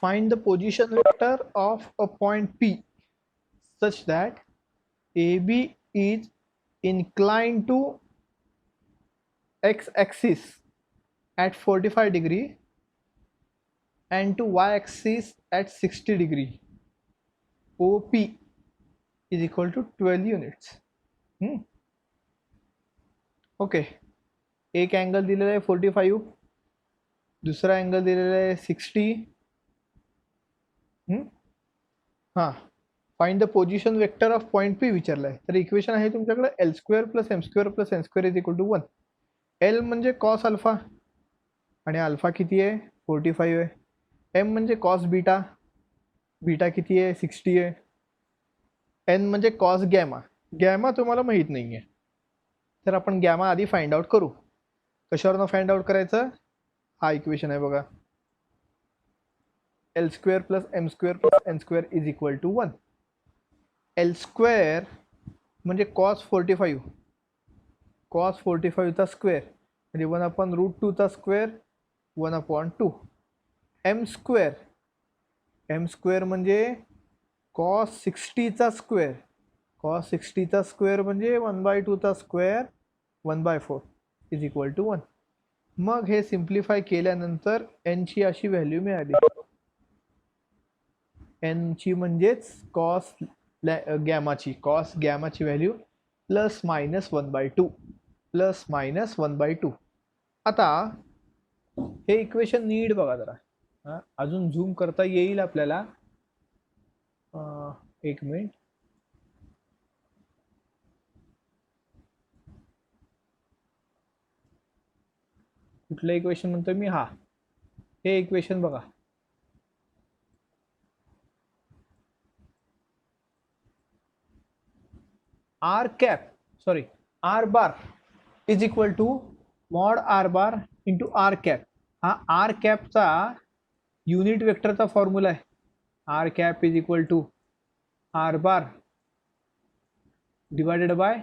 find the position vector of a point P such that AB is inclined to x-axis at 45 degree and to y-axis at 60 degree. OP is equal to 12 units. Okay, एक angle दिलेला आहे 45, दुसरा angle दिलेला आहे 60. हां, find the position vector of point P विचारलं आहे. तर इक्वेशन आहे तुमच्याकडे L square plus M square plus N square is equal to 1. L म्हणजे कॉस अल्फा आणि अल्फा किती आहे 45 आहे. एम म्हणजे कॉस बीटा, बीटा किती आहे 60 आहे. एन म्हणजे कॉस गॅमा, गॅमा तुम्हाला माहीत नाही आहे, तर आपण गॅमा आधी फाइंड आउट करू. कशावरनं फाइंड आउट करायचं? हा इक्वेशन आहे बघा, L square plus M square plus N square is equal to 1. L square म्हणजे कॉस 45, कॉस 45चा स्क्वेअर म्हणजे 1/√2चा square 1/2. M square, M square म्हणजे कॉस 60चा स्क्वेअर, कॉस 60चा स्क्वेअर म्हणजे 1/2चा स्क्वेअर 1/4 इज इक्वल टू 1. मग हे सिम्प्लिफाय केल्यानंतर एनची अशी व्हॅल्यू मिळाली, एनची म्हणजेच कॉस गॅमाची, कॉस गॅमाची value plus minus 1/2, plus minus 1/2. आता हे इक्वेशन नीट बघा जरा, अजून झूम करता येईल आपल्याला. एक मिनिट, कुठलं इक्वेशन म्हणतो मी? हा, हे इक्वेशन बघा, R cap sorry R bar is equal to mod R bar into R cap. हा आर कॅपचा युनिट वेक्टरचा फॉर्म्युला आहे. R cap is equal to R bar divided by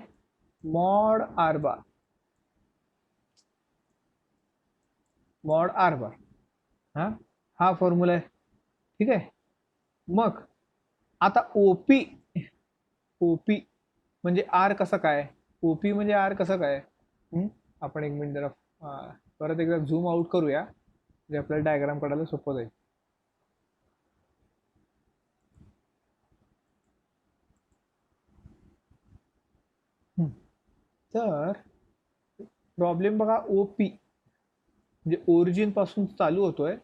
mod R bar, mod R bar. हा formula आहे, ठीक आहे. मग आता ओपी, ओपी म्हणजे आर कसं काय, ओपी म्हणजे आर कसं काय. आपण एक मिनिट जरा परत एकदा झूम आउट करूया, म्हणजे आपल्याला डायग्राम काढायला सोपं जाईल. तर प्रॉब्लेम बघा, ओपी म्हणजे ओरिजिन पासून चालू होतोय,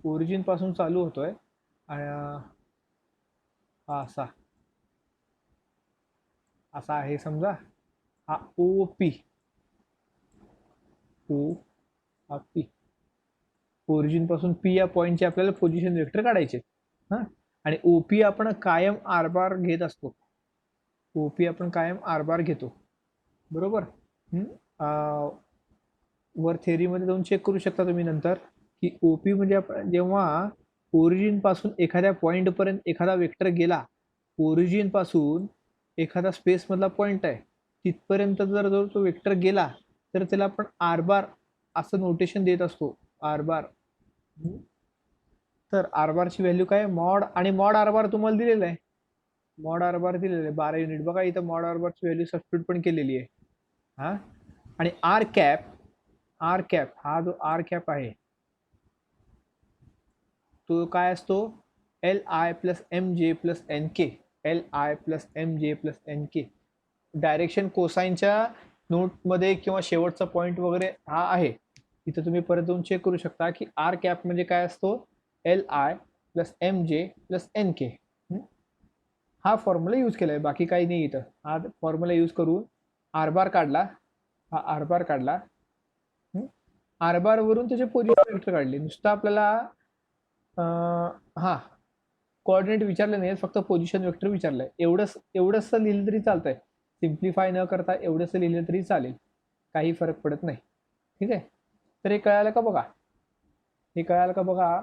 ओरिजिन पासून चालू होतोय आणि असा असा आहे समजा. हा ओ पी, ओ हा पी, ओरिजिन पासून पी या पॉईंटचे आपल्याला पोझिशन वेक्टर काढायचे. हां, आणि ओपी आपण कायम आर बार घेत असतो, ओपी आपण कायम आर बार घेतो, बरोबर. वर थेअरीमध्ये जाऊन चेक करू शकता तुम्ही नंतर की ओपी म्हणजे आपण जेव्हा ओरिजिन पासून एखाद्या पॉईंट पर्यंत एखादा वेक्टर गेला, ओरिजिन पासून एखादा स्पेस मधला पॉईंट आहे तिथपर्यंत जर तो वेक्टर गेला तर त्याला आपण आर बार असं नोटेशन देत असतो, आर बार. तर आर बारची व्हॅल्यू काय, मॉड, आणि मॉड आर बार तुम्हाला दिलेलं आहे, मॉड आर बार दिलेलं आहे 12 युनिट. बघा इथं मॉड आर बारची व्हॅल्यू सबस्टिट्यूट पण केलेली आहे. हा, आणि आर कॅप, आर कॅप हा जो आर कॅप आहे तो काय असतो, L I plus M J plus N K, L I plus M J plus N K. Direction कोसाईनच्या नोटमध्ये किंवा शेवटचा पॉईंट वगैरे हा आहे, इथं तुम्ही परत जाऊन चेक करू शकता की आर कॅप म्हणजे काय असतो, L I plus M J plus N K. हा फॉर्म्युला यूज केला आहे, बाकी काही नाही. इथं हा फॉर्म्युला यूज करून आर बार काढला, हा आर बार काढला, आर बार वरून त्याचे पोझिशन वेक्टर काढले. नुसतं आपल्याला हा कोऑर्डिनेट विचारले नाही, फक्त पोझिशन वेक्टर विचारलंय. एवढंच लिहिलं तरी चालतंय, सिम्प्लिफाय न करता एवढंच लिहिलं तरी चालेल, काही फरक पडत नाही, ठीक आहे. तर हे कळालं का बघा, हे कळालं का बघा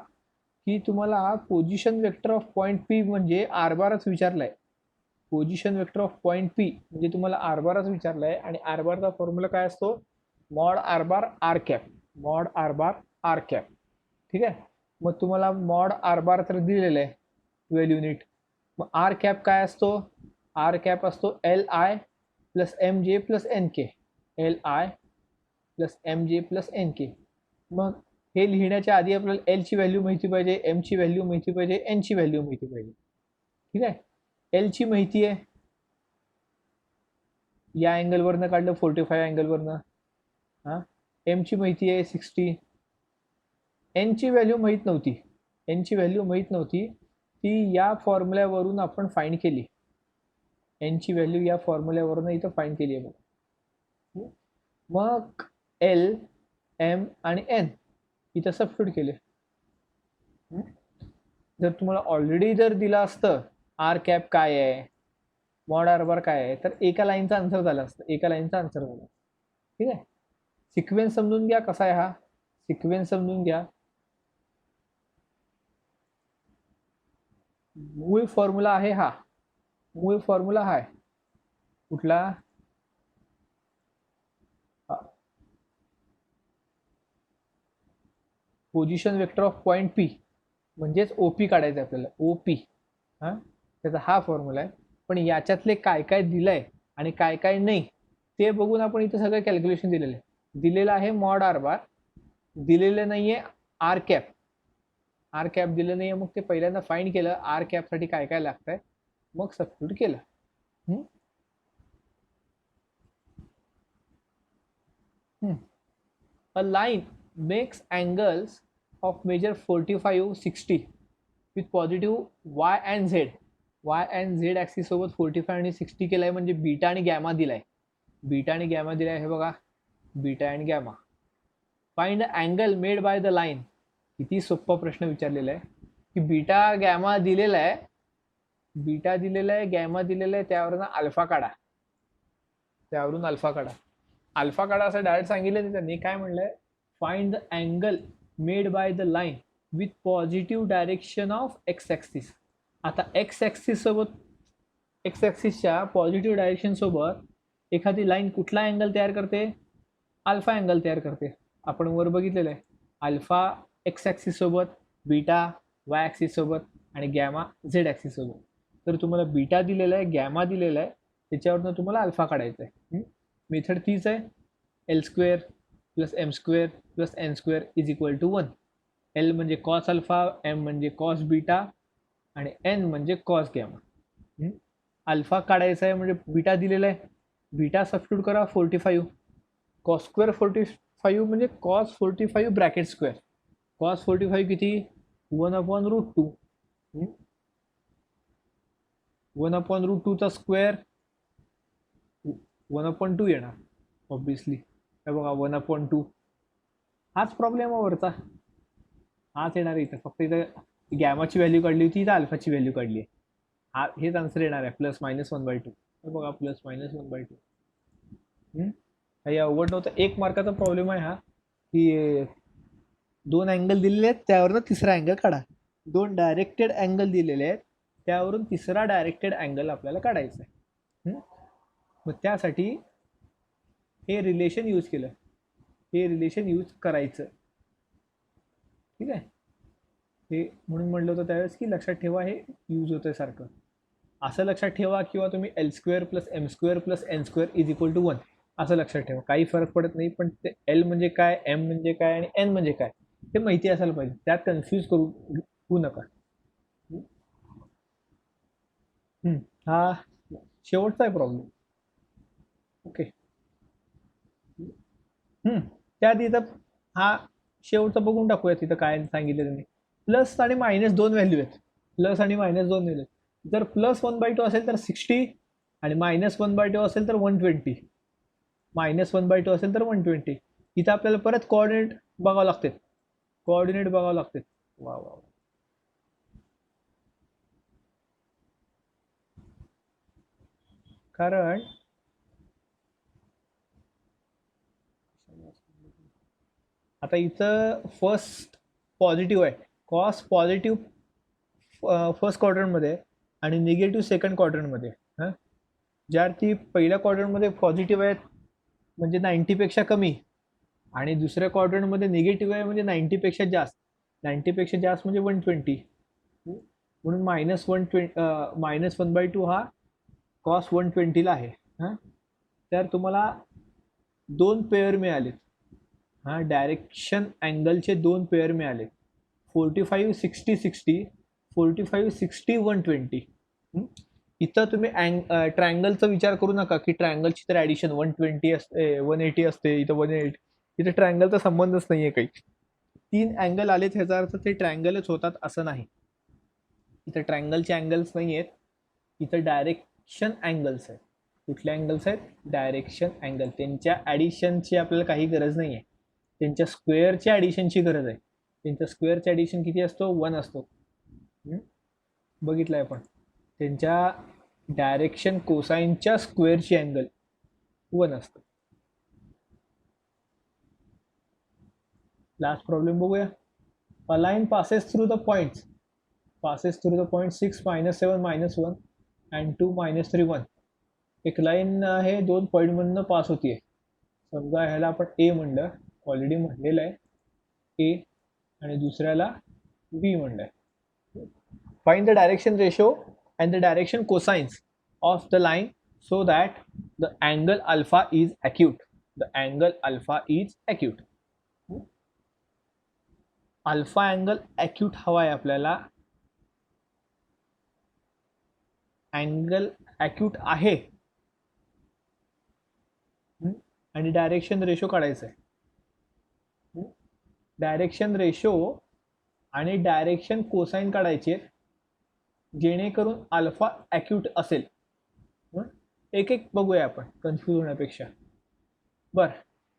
की तुम्हाला position vector of point P म्हणजे आर बारच विचारलाय. Position vector of point P म्हणजे तुम्हाला आर बारच विचारलाय, आणि आर बारचा फॉर्म्युला काय असतो, mod R bar R cap, mod R bar R cap, ठीक आहे. मग तुम्हाला मॉड आर बार तर दिलेलं आहे 12 युनिट. मग आर कॅप काय असतो? आर कॅप असतो L I plus M J plus N K. L I plus M J plus N K. मग हे लिहिण्याच्या आधी आपल्याला एल ची व्हॅल्यू माहिती पाहिजे, एम ची व्हॅल्यू माहिती पाहिजे, एन ची व्हॅल्यू माहिती पाहिजे. ठीक आहे. एल ची माहिती आहे, या अँगलवरनं काढलं 45 अँगलवरनं. हां, एम ची माहिती आहे 60. एन ची व्हॅल्यू माहीत नव्हती. एन ची व्हॅल्यू माहीत नव्हती, ती या फॉर्म्युल्यावरून आपण फाइंड केली. एन ची व्हॅल्यू या फॉर्म्युल्यावरून इथं फाइंड केली आहे बघा. मग एल, एम आणि एन इथं सबस्टिट्यूट केले. जर तुम्हाला ऑलरेडी जर दिलं असतं आर कॅप काय आहे, मॉड आर बार काय आहे, तर एका लाईनचा आन्सर झाला असतं. एका लाईनचा आन्सर झाला. ठीक आहे. सिक्वेन्स समजून घ्या कसा आहे हा. सिक्वेन्स समजून घ्या. मूळ फॉर्म्युला आहे हा. मूळ फॉर्म्युला हा आहे कुठला? Position vector of point P म्हणजेच ओपी काढायचं आपल्याला. ओपी हा, त्याचा हा फॉर्म्युला आहे. पण याच्यातले काय काय दिलंय आणि काय काय नाही ते बघून आपण इथे सगळं कॅल्क्युलेशन दिलेलं आहे. दिलेलं आहे मॉड आर बार, दिलेलं नाहीये आर कॅप. आर कॅप दिलं नाहीये. मग ते पहिल्यांदा फाइंड केलं आर कॅप साठी काय काय लागतंय, मग सबस्टिट्यूट केलं. A line makes angles of measure 45, 60 with positive y and z. y and z axis सोबत 45 आणि 60 केलाय म्हणजे बीटा आणि गॅमा दिलाय. बीटा आणि गॅमा दिलाय हे बघा, beta and gamma. Find the angle made by the line. किती सोपा प्रश्न विचारलेला आहे की बीटा गॅमा दिलेला आहे, बीटा दिलेला आहे, गॅमा दिलेला आहे, त्यावरून अल्फा काढा. त्यावरून अल्फा काढा. अल्फा काढा असं डायरेक्ट सांगितलं त्यांनी. काय म्हणलंय? Find the angle made by the line with positive direction of X axis. आता एक्स ऍक्सिस सोबत, एक्स ऍक्सिसच्या पॉझिटिव्ह डायरेक्शन सोबत एखादी लाईन कुठला अँगल तयार करते? अल्फा अँगल तयार करते. आपण वर बघितलेलं आहे. अल्फा एक्स ऍक्सिस सोबत, बीटा वाय ऍक्सिस सोबत आणि गॅमा झेड ऍक्सिस सोबत. तर तुम्हाला बीटा दिलेला आहे, गॅमा दिलेला आहे, त्याच्यावरनं तुम्हाला अल्फा काढायचा आहे. मेथड तीच आहे. L square plus M square plus N square is equal to 1. L म्हणजे कॉस अल्फा, एम म्हणजे कॉस बीटा आणि एन म्हणजे कॉस गॅमा. अल्फा काढायचा आहे म्हणजे बीटा दिलेला आहे, बीटा सबस्टिट्यूट करा 45. कॉस स्क्वेअर 45 म्हणजे कॉस 45 ब्रॅकेट स्क्वेअर. कॉस 45 किती? 1/√2. 1/√2 चा स्क्वेअर 1/2 येणार ऑब्विसली. हे बघा 1/2. हाच प्रॉब्लेम आहे वरचा, हाच येणार इथं. फक्त इथं गॅमाची व्हॅल्यू काढली होती, इथं अल्फाची व्हॅल्यू काढली आहे. हा हेच आन्सर येणार आहे +-1/2. हे बघा +-1/2. काही अवघड नव्हतं. 1 मार्काचा प्रॉब्लेम आहे हा की 2 अँगल दिलेले आहेत त्यावरून तिसरा अँगल काढा. 2 डायरेक्टेड अँगल दिलेले आहेत त्यावरून तिसरा डायरेक्टेड अँगल आपल्याला काढायचा आहे. मग त्यासाठी हे रिलेशन यूज केलं, हे रिलेशन यूज करायचं. ठीक आहे. हे म्हणून म्हटलं होतं त्यावेळेस की लक्षात ठेवा हे यूज होतंय सारखं. असं लक्षात ठेवा किंवा तुम्ही L square plus M square plus N square is equal to 1 असं लक्षात ठेवा. काही फरक पडत नाही, पण ते एल म्हणजे काय, एम म्हणजे काय आणि एन म्हणजे काय हे माहिती असायला पाहिजे. त्यात कन्फ्यूज होऊ नका. हा शेवटचा आहे प्रॉब्लेम. ओके. त्यात इथं हा शेवटचा बघून टाकूया. तिथं काय सांगितलं त्यांनी. प्लस आणि मायनस 2 व्हॅल्यू आहेत. प्लस आणि मायनस 2 व्हॅल्यू आहेत. जर +1/2 असेल तर 60 आणि -1/2 असेल तर 120. -1/2 असेल तर 120. इथं आपल्याला परत कोऑर्डिनेट बघावं लागते. कोऑर्डिनेट बघावं लागते. वा वा. कारण आता इथं फर्स्ट पॉझिटिव्ह आहे. कॉस पॉझिटिव्ह फर्स्ट क्वाड्रंटमध्ये आणि निगेटिव्ह सेकंड क्वाड्रंटमध्ये. हां, ज्या ती पहिल्या क्वाड्रंटमध्ये पॉझिटिव्ह आहेत म्हणजे 90 पेक्षा कमी आणि दुसऱ्या क्वाड्रंटमध्ये निगेटिव्ह आहे म्हणजे 90 पेक्षा जास्त. 90पेक्षा जास्त म्हणजे 120, म्हणून -1/2 हा कॉस 120ला आहे. हां, तर तुम्हाला 2 पेअर मिळालेत. हां, डायरेक्शन अँगलचे 2 पेअर मिळाले, 45-60-60, 45-60-120. इथं तुम्ही ट्रायंगलचा विचार करू नका की ट्रायंगलची तर ॲडिशन 120 असते, 180 असते, इथं 180. इथं ट्रायंगलचा संबंधच नाहीये काही. 3 अँगल आलेत ह्याचा अर्थ ते ट्रायंगलच होतात असं नाही. इथं ट्रायंगलचे अँगल्स नाही आहेत, इथं डायरेक्शन अँगल्स आहेत. कुठल्या अँगल्स आहेत? Direction angle. त्यांच्या ॲडिशनची आपल्याला काही गरज नाही आहे, त्यांच्या स्क्वेअरच्या ॲडिशनची गरज आहे. त्यांच्या स्क्वेअरचा ॲडिशन किती असतो? 1 असतो. बघितलंय आपण, त्यांच्या डायरेक्शन कोसाइनच्या स्क्वेअरची अँगल 1 असतं. लास्ट प्रॉब्लेम बघूया. अ line passes through the points 6 -7 -1 and 2 -3 1. एक लाईन आहे, 2 पॉईंटमधनं पास होतीये. समजा ह्याला आपण ए म्हणलं, ऑलरेडी म्हणलेलं आहे ए, आणि दुसऱ्याला बी म्हणलंय. Find the direction ratio and the direction cosines of the line so that the angle alpha is acute. The angle alpha is acute. Alpha angle acute हवा आहे आपल्याला. अँगल ॲक्यूट आहे आणि डायरेक्शन रेशो काढायचा आहे. डायरेक्शन रेशो आणि direction cosine काढायचे जेणेकरून अल्फा ॲक्यूट असेल. एक एक बघूया आपण कन्फ्यूज होण्यापेक्षा. बरं,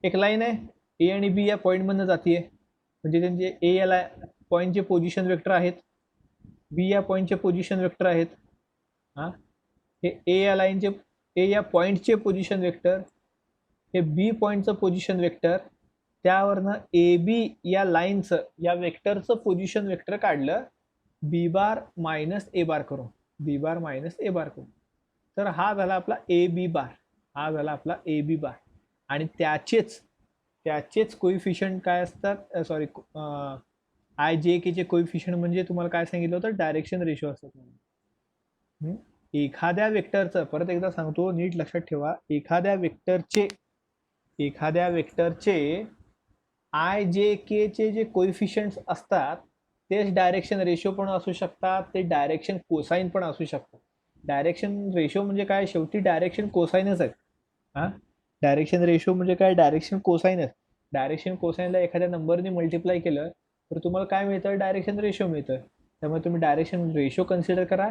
एक लाईन आहे, ए आणि बी या पॉईंटमधनं जातीये, म्हणजे त्यांचे ए या पॉईंटचे पोझिशन वेक्टर आहेत, बी या पॉईंटचे पोझिशन वेक्टर आहेत. हां, हे ए या लाईनचे, ए या पॉईंटचे पोझिशन वेक्टर, हे बी पॉईंटचं पोझिशन वेक्टर, त्यावरनं ए बी या लाईनचं, या वेक्टरचं पोझिशन वेक्टर काढलं बी बार मायनस ए बार करून, बी बार मायनस ए बार करून. तर हा झाला आपला ए बी बार, हा झाला आपला ए बी बार. आणि त्याचेच कोइफिशियंट काय असतात, सॉरी आय जे केचे कोइफिशियंट म्हणजे तुम्हाला काय सांगितलं होतं, डायरेक्शन रेशो असतात म्हणून. एखाद्या वेक्टरचं, परत एकदा सांगतो नीट लक्षात ठेवा, एखाद्या वेक्टरचे आय जे केचे जे कोइफिशियंट्स असतात तेच डायरेक्शन रेशो पण असू शकतात, ते डायरेक्शन कोसाइन पण असू शकतात. डायरेक्शन रेशो म्हणजे काय, शेवटी डायरेक्शन कोसाइनच आहे. हां, डायरेक्शन रेशो म्हणजे काय, डायरेक्शन कोसाइनच. डायरेक्शन कोसाइनला एखाद्या नंबरने मल्टिप्लाय केलं तर तुम्हाला काय मिळतं, डायरेक्शन रेशो मिळतं. त्यामुळे तुम्ही डायरेक्शन रेशो कन्सिडर करा,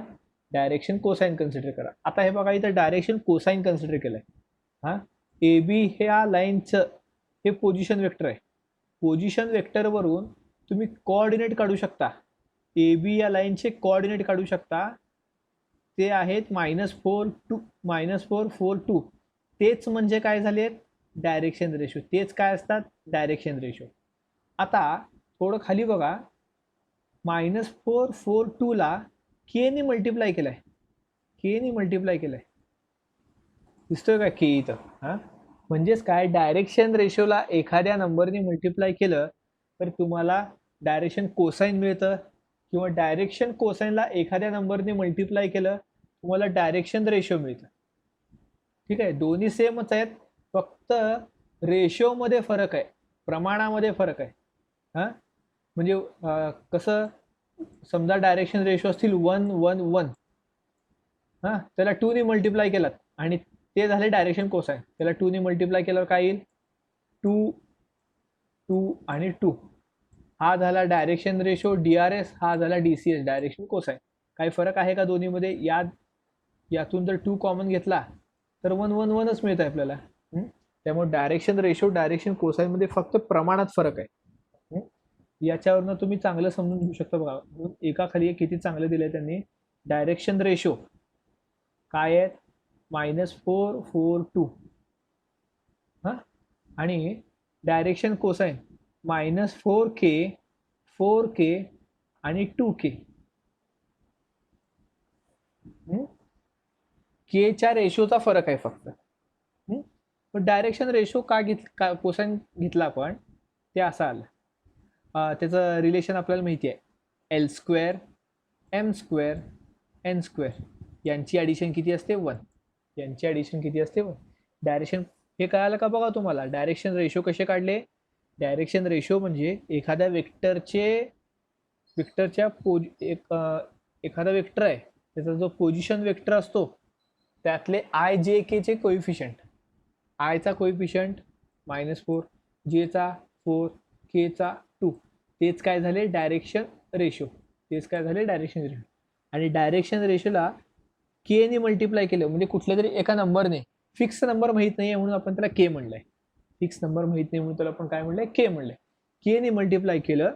डायरेक्शन कोसाइन कन्सिडर करा. आता हे बघा, इथं डायरेक्शन कोसाइन कन्सिडर केलंय. हां, ए बी हे या लाईनचं हे पोझिशन वेक्टर आहे. पोझिशन वेक्टरवरून तुम्ही कोऑर्डिनेट काढू शकता, ए बी या लाईनचे कोऑर्डिनेट काढू शकता, ते आहेत -4 -4 4 2. तेच म्हणजे काय झाले, डायरेक्शन रेशो. तेच काय असतात, डायरेक्शन रेशो. आता थोडं खाली बघा, -4 4 2 ला के ने मल्टिप्लाय केलाय, दिसतोय का के इथं. हां, म्हणजेच काय, डायरेक्शन रेशोला एखाद्या नंबरने मल्टिप्लाय केलं तर तुम्हाला डायरेक्शन कोसाइन मिळतं, किंवा डायरेक्शन कोसाइनला एखाद्या नंबरने मल्टिप्लाय केलं तुम्हाला डायरेक्शन रेशो मिळतं. ठीक आहे, दोन्ही सेमच आहेत, फक्त रेशोमध्ये फरक आहे, प्रमाणामध्ये फरक आहे. हां, म्हणजे कसं, समजा डायरेक्शन रेशो असतील 1 1 1, हां, त्याला 2 ने मल्टिप्लाय केलात आणि ते झाले डायरेक्शन कोसाइन. त्याला 2 ने मल्टिप्लाय केल्यावर काय येईल, 2 2 आणि 2. हा झाला डायरेक्शन रेशो DRS, हा झाला DCS, डायरेक्शन कोसाइन. काही फरक आहे का दोन्हीमध्ये? यातून जर 2 कॉमन घेतला तर 1 1 1च मिळत आहे आपल्याला. त्यामुळे डायरेक्शन रेशो, डायरेक्शन कोसाइन मध्ये फक्त प्रमाणात फरक आहे. याच्यावरनं तुम्ही चांगलं समजून घेऊ शकता. बघा, एका खाली किती चांगलं दिलंय त्यांनी. डायरेक्शन रेशो काय आहे, -4 4 2. हां, आणि डायरेक्शन कोसाइन -4k 4k आणि 2k. केच्या रेशोचा फरक आहे फक्त. पण डायरेक्शन रेशो का कोसाइन घेतला आपण, ते असं आलं. त्याचं रिलेशन आपल्याला माहिती आहे, L square M square N square यांची ॲडिशन किती असते 1, यांची ॲडिशन किती असते 1. डायरेक्शन हे कळालं का बघा तुम्हाला. डायरेक्शन रेशो कसे काढले. डायरेक्शन रेशो म्हणजे एखाद्या वेक्टरच्या एखादा वेक्टर आहे त्याचा जो पोझिशन वेक्टर असतो त्यातले आय जे केचे कोइफिशियंट, आयचा कोइफिशियंट -4, जेचा 4, केचा 2, तेच काय झाले डायरेक्शन रेशो, तेच काय झाले डायरेक्शन रेशो. आणि डायरेक्शन रेशोला के ने मल्टिप्लाय केलं म्हणजे कुठल्या तरी एका नंबरने, फिक्स नंबर माहीत नाही आहे म्हणून आपण त्याला के म्हणलंय, फिक्स नंबर माहीत नाही म्हणून त्याला आपण काय म्हणलंय के म्हणलंय. के ने मल्टिप्लाय केलं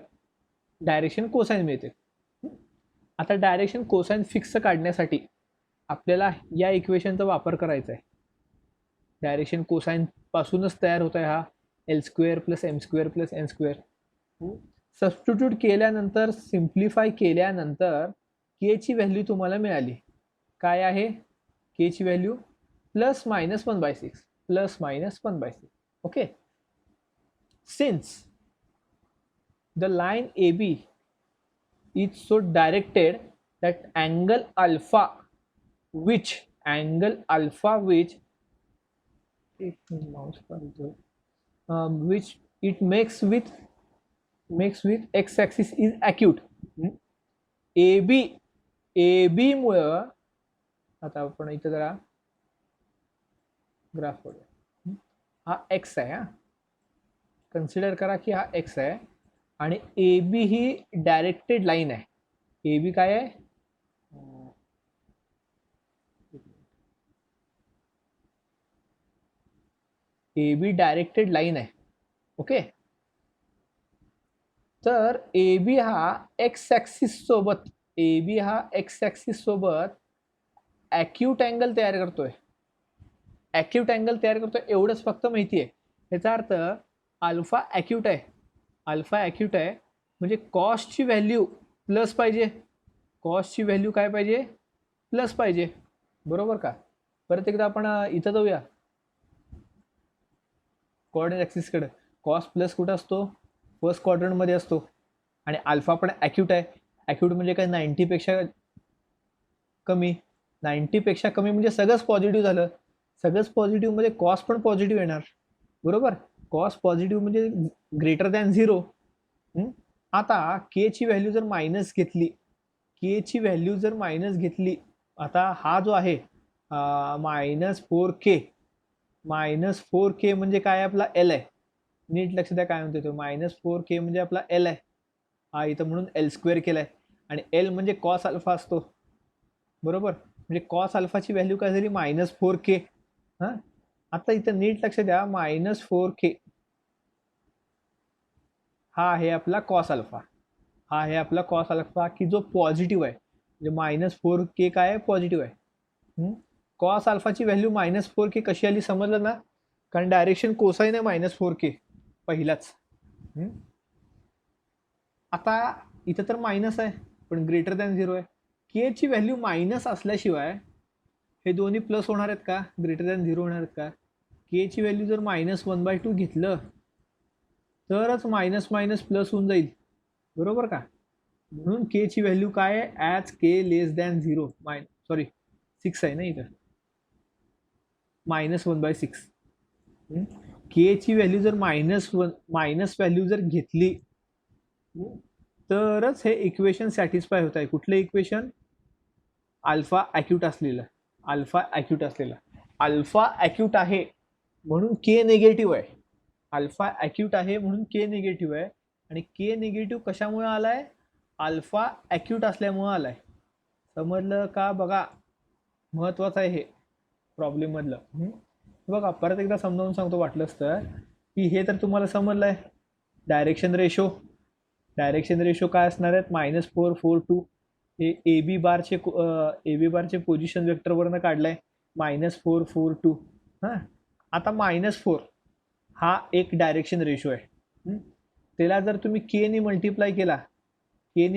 डायरेक्शन कोसाइन मिळते. आता डायरेक्शन कोसाइन फिक्स काढण्यासाठी आपल्याला या इक्वेशनचा वापर करायचा आहे. डायरेक्शन कोसाइन पासूनच तयार होत आहे हा L square plus M square plus N square. Substitute केल्यानंतर, सिम्प्लिफाय केल्यानंतर के ची व्हॅल्यू तुम्हाला मिळाली. काय आहे के ची value +-1/6, +-1/6. Okay. Since the line A B is so directed that angle alpha which it makes with x axis is acute. AB मुळे, आता आपण इथे जरा ग्राफ करूया. हा x आहे, हा कन्सिडर करा की हा x आहे आणि A B he directed line आहे. ए बी काय आहे, ए बी डायरेक्टेड लाईन आहे. ओके. तर ए बी हा एक्स ॲक्सिस सोबत, ए बी हा एक्स ॲक्सिस सोबत ॲक्यूट अँगल तयार करतोय, ॲक्यूट अँगल तयार करतोय एवढंच फक्त माहिती आहे. याचा अर्थ अल्फा ॲक्यूट आहे, अल्फा ॲक्यूट आहे म्हणजे कॉस्टची व्हॅल्यू प्लस पाहिजे, कॉस्टची व्हॅल्यू काय पाहिजे प्लस पाहिजे, बरोबर का. परत एकदा आपण इथं जाऊया कोऑर्डिनेट ॲक्सिसकडे. कॉस प्लस कुठं असतो, फर्स्ट क्वाड्रंटमध्ये असतो आणि अल्फा पण ॲक्यूट आहे. ॲक्यूट म्हणजे काय 90पेक्षा कमी, 90पेक्षा कमी म्हणजे सगळंच पॉझिटिव्ह झालं, सगळंच पॉझिटिव्ह म्हणजे कॉस पण पॉझिटिव्ह येणार, बरोबर. कॉस पॉझिटिव्ह म्हणजे ग्रेटर दॅन 0. आता के ची व्हॅल्यू जर मायनस घेतली, के ची व्हॅल्यू जर मायनस घेतली, आता हा जो आहे -4k, -4k म्हणजे काय आपला एल आहे. नीट लक्ष द्या काय म्हणतो तो. -4k म्हणजे आपला एल आहे, हा इथं म्हणून एल स्क्वेअर केलाय आणि एल म्हणजे कॉस अल्फा असतो, बरोबर. म्हणजे कॉस अल्फाची व्हॅल्यू काय झाली -4k. हां, आता इथं नीट लक्ष द्या, -4k हा आहे आपला कॉस अल्फा, हा आहे आपला कॉस अल्फा की जो पॉझिटिव्ह आहे. म्हणजे -4k काय आहे पॉझिटिव्ह आहे. कॉस अल्फाची व्हॅल्यू -4k कशी आली समजलं ना, कारण डायरेक्शन कोसाइन आहे -4k पहिलाच. आता इथं तर मायनस आहे पण ग्रेटर दॅन 0 आहे. के ची व्हॅल्यू मायनस असल्याशिवाय हे दोन्ही प्लस होणार आहेत का, ग्रेटर दॅन 0 होणार आहेत का. के ची व्हॅल्यू जर -1/2 घेतलं तरच मायनस मायनस प्लस होऊन जाईल, बरोबर का. म्हणून के ची व्हॅल्यू काय आहे, ॲज के लेस दॅन 0, 6 आहे ना इथं, -1/6. के ची व्हॅल्यू जर मायनस व्हॅल्यू जर घेतली तरच हे इक्वेशन सॅटिस्फाय होत आहे. कुठलं इक्वेशन, अल्फा ॲक्यूट असलेलं, अल्फा ॲक्यूट असलेलं. अल्फा ॲक्यूट आहे म्हणून के निगेटिव्ह आहे, अल्फा ॲक्यूट आहे म्हणून के निगेटिव्ह आहे. आणि के निगेटिव्ह कशामुळे आलाय, अल्फा ॲक्यूट असल्यामुळे आलाय. समजलं का बघा, महत्वाचं आहे हे प्रॉब्लेम मधलं. बघा परत एकदा समजावून सांगतो वाटलंच तर, की हे तर तुम्हाला समजलंय. डायरेक्शन रेशो काय असणार आहेत, -4, 4, 2 हे ए बी बारचे पोझिशन वेक्टरवरनं काढलाय, -4, 4, 2. हां, आता -4 हा एक डायरेक्शन रेशो आहे. त्याला जर तुम्ही के ने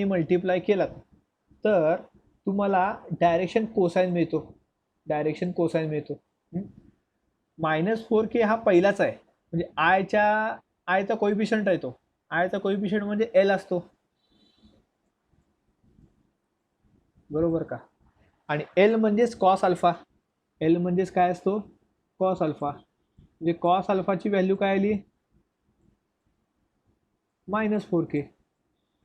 मल्टिप्लाय केलात तर तुम्हाला डायरेक्शन कोसाइन मिळतो, -4k हा पहिलाच आहे म्हणजे आयचा कोइफिशियंट आहे तो, आयचा कोइफिशियंट म्हणजे एल असतो, बरोबर का? आणि एल म्हणजेच कॉस अल्फा. एल म्हणजेच काय असतो? Cos alpha. म्हणजे कॉस अल्फाची व्हॅल्यू काय आली? -4k.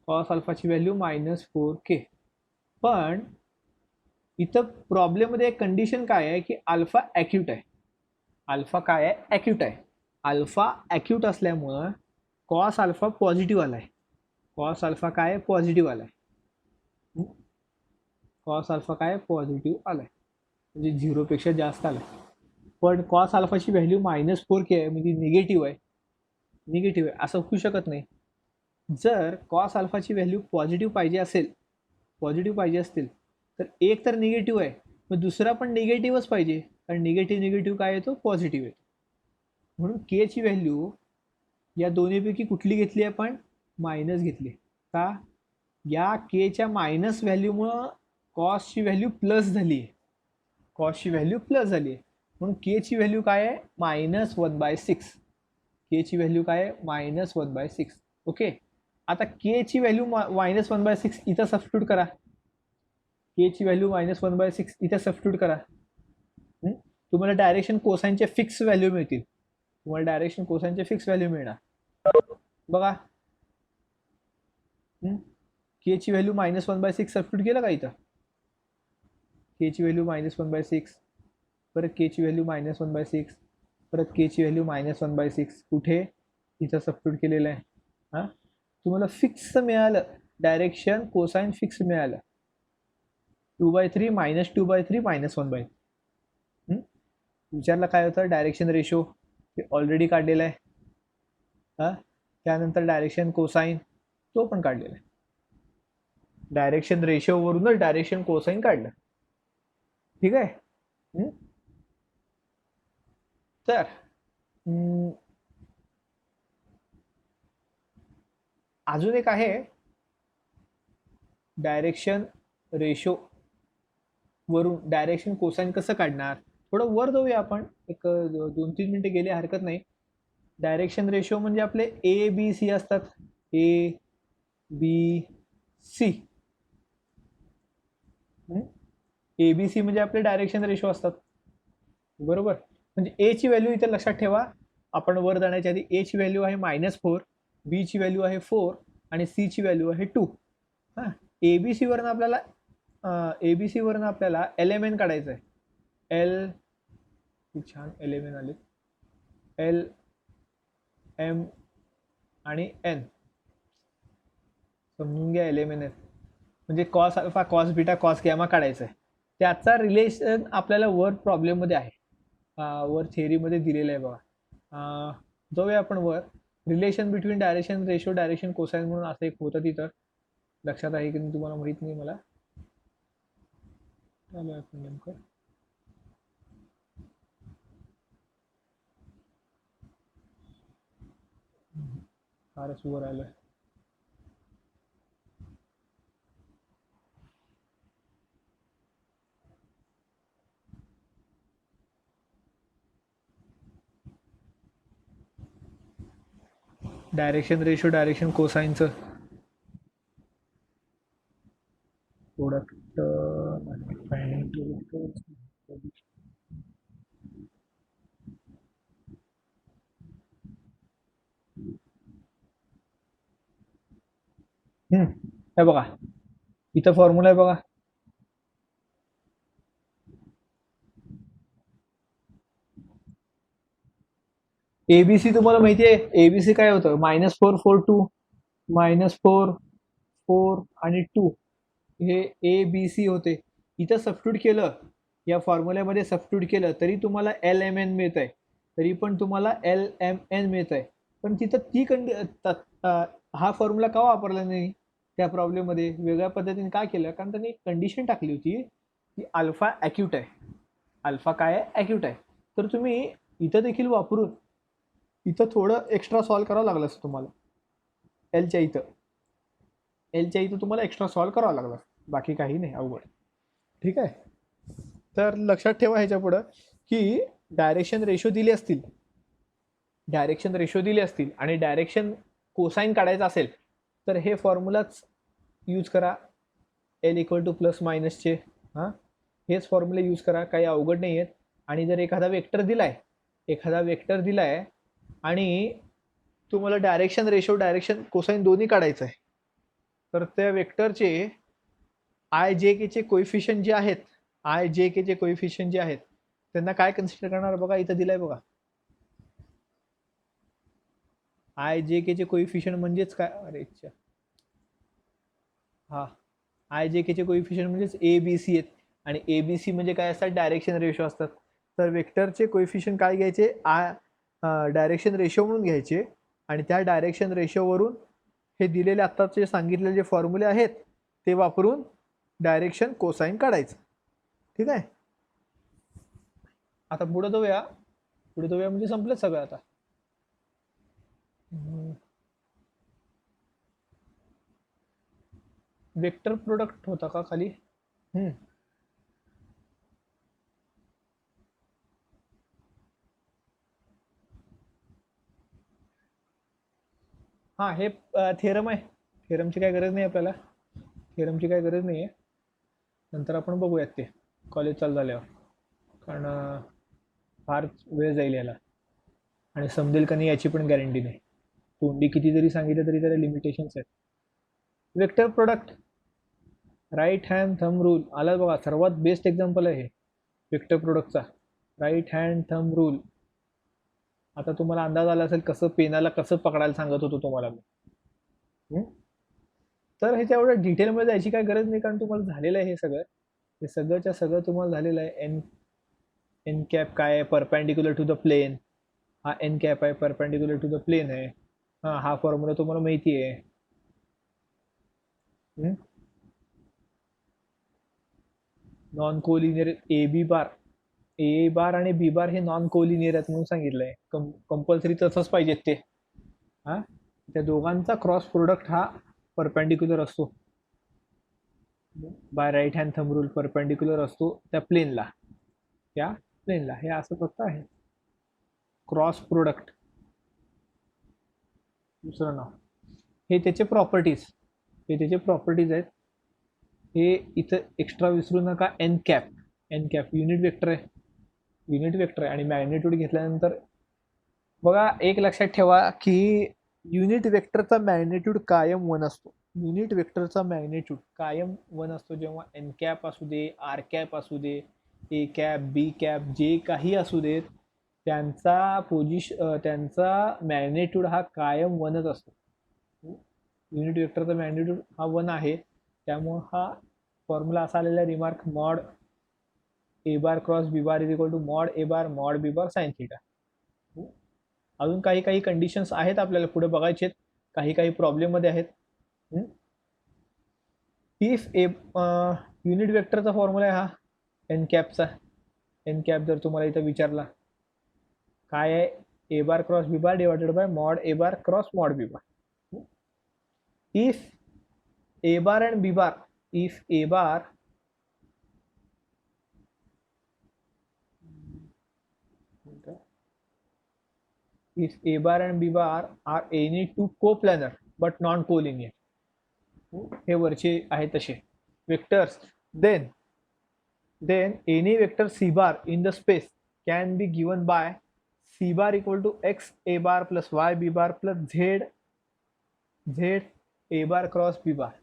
कॉस अल्फाची व्हॅल्यू -4k. पण इथं प्रॉब्लेममध्ये एक कंडिशन काय आहे की अल्फा ॲक्यूट आहे. अल्फा काय आहे? ॲक्यूट आहे. अल्फा ॲक्यूट असल्यामुळं कॉस अल्फा पॉझिटिव्ह आलाय. कॉस अल्फा काय? पॉझिटिव्ह आलाय. कॉस अल्फा काय? पॉझिटिव्ह आलाय, म्हणजे 0पेक्षा जास्त आलाय. पण कॉस अल्फाची व्हॅल्यू -4k आहे, म्हणजे निगेटिव्ह आहे. निगेटिव्ह आहे असं होऊ शकत नाही. जर कॉस अल्फाची व्हॅल्यू पॉझिटिव्ह पाहिजे असेल, पॉझिटिव्ह पाहिजे असतील, तर एक तर निगेटिव्ह आहे, मग दुसरा पण निगेटिव्हच पाहिजे. कारण निगेटिव्ह काय येतो? पॉझिटिव्ह येतो. म्हणून के ची व्हॅल्यू या दोन्हीपैकी कुठली घेतली आपण? मायनस घेतली. का? या केच्या मायनस व्हॅल्यूमुळं कॉसची व्हॅल्यू प्लस झाली आहे. कॉसची व्हॅल्यू प्लस झाली आहे. म्हणून के ची व्हॅल्यू काय आहे? -1/6. के ची व्हॅल्यू काय आहे? -1/6. ओके. आता के ची व्हॅल्यू -1/6 इथं सबस्टिट्यूट करा. के ची व्हॅल्यू -1/6 इथं सबस्टिट्यूट करा. तुम्हाला डायरेक्शन कोसाइनचे फिक्स व्हॅल्यू मिळतील. तुम्हाला डायरेक्शन कोसाइनचे फिक्स व्हॅल्यू मिळणार. बघा, के ची व्हॅल्यू -1/6 सबस्टिट्यूट केलं का इथं? के ची व्हॅल्यू -1/6, परत के ची व्हॅल्यू -1/6, परत के ची व्हॅल्यू -1/6. कुठे? इथं सबस्टिट्यूट केलेलं आहे. हां, तुम्हाला फिक्स मिळालं, डायरेक्शन कोसाइन फिक्स मिळालं. 2/3 -2/3 -1/3. विचारला काय होतं? डायरेक्शन रेशो, ते ऑलरेडी काढलेला आहे. हां, त्यानंतर डायरेक्शन कोसाइन, तो पण काढलेला आहे. डायरेक्शन रेशोवरूनच डायरेक्शन कोसाइन काढलं. ठीक आहे. तर अजून एक आहे, डायरेक्शन रेशो वरून डायरेक्शन कोसाइन कसं काढणार? थोडं वर जाऊया आपण, एक 2-3 मिनिटं गेले हरकत नाही. डायरेक्शन रेशो म्हणजे आपले ABC असतात. ABC. ABC म्हणजे आपले डायरेक्शन रेशो असतात, बरोबर? म्हणजे ए ची व्हॅल्यू इथे लक्षात ठेवा. आपण वर जाण्याच्या आधी ए ची व्हॅल्यू आहे -4, बी ची व्हॅल्यू आहे 4 आणि सी ची व्हॅल्यू आहे 2. हां, एबीसी वरनं आपल्याला LMN काढायचं आहे. एल, छान LMN आले. L, M आणि N. समजून घ्या LMN आहे म्हणजे cos alpha, cos beta, cos gamma काढायचं आहे. त्याचा रिलेशन आपल्याला वर प्रॉब्लेममध्ये आहे, वर थेअरीमध्ये दिलेलं आहे बघा. जाऊया आपण वर. Relation between direction ratio direction cosine म्हणून असं एक होतं, तिथं लक्षात आहे की तुम्हाला माहित नाही मला. आपण नेमकं फारच वर आलं. डायरेक्शन रेशो डायरेक्शन कोसाइनचं प्रोडक्ट हे बघा, इथं फॉर्म्युला आहे बघा. एबीसी तुम्हाला माहिती आहे, एबीसी काय होतं? -4, 4, 2, -4, 4 आणि 2, हे ABC होते. इथं सबस्टिट्यूट केलं, या फॉर्म्युल्यामध्ये सबस्टिट्यूट केलं तरी तुम्हाला LMN मिळत आहे, तरी पण तुम्हाला LMN मिळत आहे. पण तिथं ती हा फॉर्म्युला का वापरला नाही त्या प्रॉब्लेममध्ये? वेगळ्या पद्धतीने का केलं? कारण त्यांनी एक कंडिशन टाकली होती की अल्फा ॲक्यूट आहे. अल्फा काय आहे? ॲक्यूट आहे. तर तुम्ही इथं देखील वापरून इथं थोडं एक्स्ट्रा सॉल्व करावं लागलं असतं तुम्हाला. एलच्या इथं तुम्हाला एक्स्ट्रा सॉल्व करावं लागलं, बाकी काही नाही अवघड. ठीक आहे. तर लक्षात ठेवा ह्याच्या पुढं की डायरेक्शन रेशो दिले असतील आणि डायरेक्शन कोसाईन काढायचा असेल तर हे फॉर्म्युलाच यूज करा, एल इक्वल टू प्लस मायनसचे. हां, हेच फॉर्म्युला यूज करा, काही अवघड नाही आहेत. आणि जर एखादा वेक्टर दिलाय आणि तुम्हाला डायरेक्शन रेशो, डायरेक्शन कोसाईन दोन्ही काढायचं आहे, तर त्या वेक्टरचे आय जे केचे कोइफिशियंट जे आहेत, त्यांना काय कन्सिडर करणार बघा, इथं दिलाय बघा. आय जे केचे कोइफिशियंट म्हणजेच काय, अरे अच्छा, हा, आय जे केचे कोइफिशियंट म्हणजेच ए बी सी आहेत. आणि ए बी सी म्हणजे काय असतात, डायरेक्शन रेशो असतात. तर वेक्टरचे कोइफिशियंट काय घ्यायचे, डायरेक्शन रेशो म्हणून घ्यायचे. आणि त्या डायरेक्शन रेशोवरून हे दिलेले आत्ताचे सांगितलेले जे फॉर्म्युले आहेत ते वापरून डायरेक्शन कोसाईन काढायचं. ठीक आहे, आता पुढे जाऊया म्हणजे संपलं सगळं आता. वेक्टर प्रोडक्ट होता का खाली? हां, हे थेरम आहे. थेरमची काय गरज नाही आपल्याला, नंतर आपण बघूयात ते कॉलेज चालू झाल्यावर, कारण फार वेळ जाईल याला आणि समजेल का नाही याची पण गॅरंटी नाही. तोंडी किती जरी सांगितलं तरी त्याला लिमिटेशन्स आहेत. Vector product, right hand thumb rule आला बघा, सर्वात बेस्ट एक्झाम्पल आहे हे वेक्टर प्रोडक्टचा, राईट हँड थंब रूल. आता तुम्हाला अंदाज आला असेल कसं पेनाला कसं पकडायला सांगत होतो तुम्हाला मी. तर ह्याच्या एवढं डिटेलमध्ये जायची काय गरज नाही, कारण तुम्हाला झालेलं आहे हे सगळं, सगळंच्या सगळं तुम्हाला झालेलं आहे. एन कॅप काय आहे, परपॅन्डिक्युलर टू द प्लेन. हा एन कॅप आहे, परपॅन्डिक्युलर टू द प्लेन आहे. हा फॉर्म्युला तुम्हाला माहिती आहे. नॉन कोलिनियर ए बार आणि बी बार हे नॉन कोलिनियर आहेत म्हणून सांगितलंय. कंपल्सरी तसंच पाहिजेत ते. हा, त्या दोघांचा क्रॉस प्रोडक्ट हा परपेंडिक्युलर असतो. By right hand thumb rule perpendicular असतो त्या प्लेनला, हे असं फक्त आहे क्रॉस प्रोडक्ट, दुसरं नाव. हे त्याचे प्रॉपर्टीज आहेत. हे इथं एक्स्ट्रा विसरू नका. एन कॅप युनिट वेक्टर आहे आणि मॅग्निट्यूड घेतल्यानंतर बघा, एक लक्षात ठेवा की युनिट वेक्टरचा मॅग्निट्यूड कायम 1 असतो. जेव्हा एन कॅप असू दे, आर कॅप असू दे, ए कॅप, बी कॅप, जे काही असू देत, त्यांचा मॅग्निट्यूड हा कायम 1च असतो. युनिट वेक्टरचा मॅग्निट्यूड हा 1 आहे. त्यामुळे हा फॉर्म्युला असा आलेला आहे, remark mod A bar cross B bar is equal to mod A bar mod B bar sine theta. अजून काही कंडिशन्स आहेत आपल्याला पुढे बघायचे, काही प्रॉब्लेम मध्ये आहेत. इफ युनिट वेक्टरचा फॉर्म्युला आहे हा एन कॅपचा. एन कॅप जर तुम्हाला इथं विचारला काय आहे, A bar cross B bar divided by mod A bar cross mod B bar. If A bar and b bar, if a bar and b bar are any two coplanar but non-collinear, हे वरचे आहे तसे vectors, then any vector c bar in the space can be given by c bar equal to x a bar plus y b bar plus z a bar cross b bar.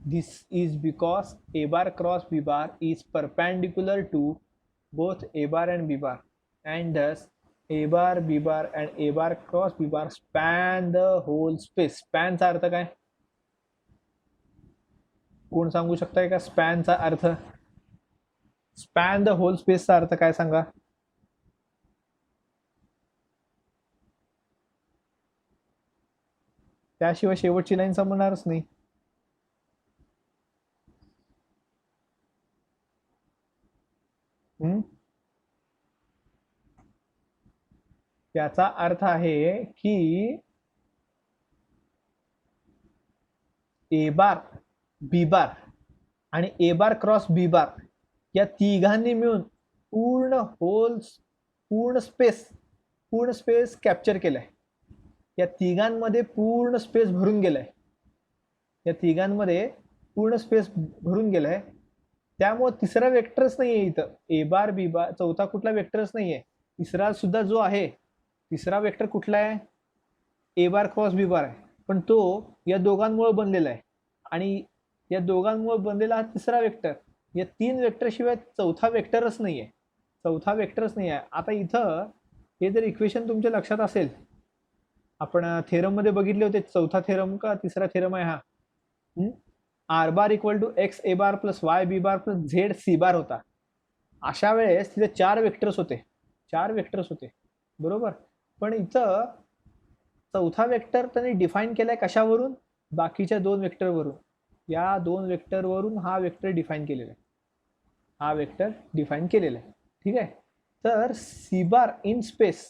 This is because a bar cross b bar is perpendicular to both a bar and b bar, and thus a bar, b bar and a bar cross b bar span the whole space. Span चा अर्थ काय, कोण सांगू शकताय का? Span चा अर्थ, span the hole space चा अर्थ काय सांगा? त्याशिवाय शेवटची लाईन समजणारच नाही. त्याचा अर्थ आहे की ए बार, बी बार आणि ए बार क्रॉस बी बार या तिघांनी मिळून पूर्ण स्पेस कॅप्चर केलाय. या तिघांमध्ये पूर्ण स्पेस भरून गेलाय, या तिघांमध्ये पूर्ण स्पेस भरून गेलाय, त्यामुळे तिसरा वेक्टरच नाहीये इथं. ए बार बी बार, चौथा कुठला वेक्टरच नाहीये. तिसरा सुद्धा जो आहे, तिसरा वेक्टर कुठला आहे, ए बार क्रॉस बी बार आहे, पण तो या दोघांमुळे बनलेला आहे. आणि या दोघांमुळे बनलेला हा तिसरा वेक्टर, या तीन वेक्टर शिवाय चौथा वेक्टरच नाहीये, चौथा वेक्टरच नाही आहे. आता इथं हे जर इक्वेशन तुमच्या लक्षात असेल, आपण थेरम मध्ये बघितले होते, चौथा थेरम का तिसरा थेरम आहे हा, R bar equal to X A bar plus Y B bar plus Z C bar होता. अशा वेळेस तिथे चार वेक्टर्स होते, चार वेक्टर्स होते, बरोबर. पण इथं चौथा वेक्टर त्यांनी डिफाईन केलाय कशावरून, बाकीच्या दोन वेक्टरवरून. या दोन वेक्टरवरून हा वेक्टर डिफाईन केलेला आहे, हा वेक्टर डिफाईन केलेला आहे. ठीक आहे. तर सी बार इन स्पेस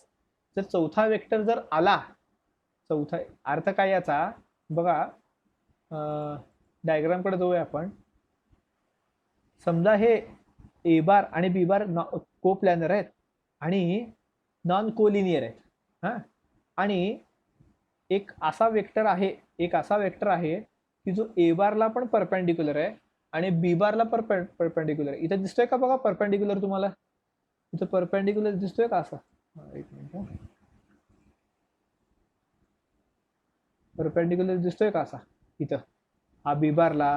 जर चौथा वेक्टर जर आला, चौथा अर्थ काय याचा बघा, डायग्राम कडे जाऊया आपण. समजा हे ए बार आणि बी बार को प्लॅनर आहेत आणि नॉन कोलिनियर आहेत, हां. आणि एक असा वेक्टर आहे, एक असा वेक्टर आहे की जो ए बारला पण परपेंडिक्युलर आहे आणि बी बारला परपेंडिक्युलर आहे. इथं दिसतोय का बघा परपेंडिक्युलर तुम्हाला, इथं परपेंडिक्युलर दिसतोय का असा, एक मिनिट, परपेंडिक्युलर दिसतोय का असा, इथं हा बी बारला